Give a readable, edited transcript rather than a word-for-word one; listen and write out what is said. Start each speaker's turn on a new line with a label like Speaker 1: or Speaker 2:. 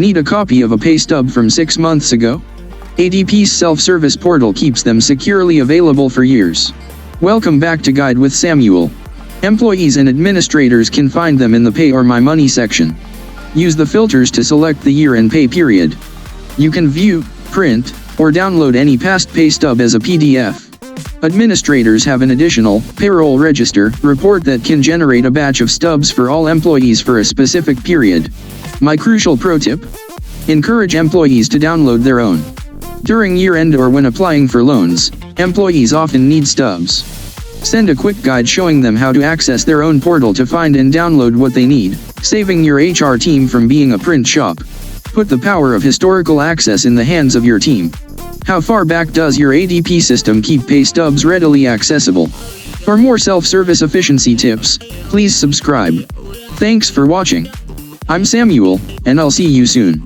Speaker 1: Need a copy of a pay stub from 6 months ago? ADP's self-service portal keeps them securely available for years. Welcome back to Guide with Samuel. Employees and administrators can find them in the Pay or My Money section. Use the filters to select the year and pay period. You can view, print, or download any past pay stub as a PDF. Administrators have an additional payroll register report that can generate a batch of stubs for all employees for a specific period. My crucial pro tip: encourage employees to download their own. During year-end or when applying for loans, employees often need stubs. Send a quick guide showing them how to access their own portal to find and download what they need, saving your HR team from being a print shop. Put the power of historical access in the hands of your team. How far back does your ADP system keep pay stubs readily accessible? For more self-service efficiency tips, please subscribe. Thanks for watching. I'm Samuel, and I'll see you soon.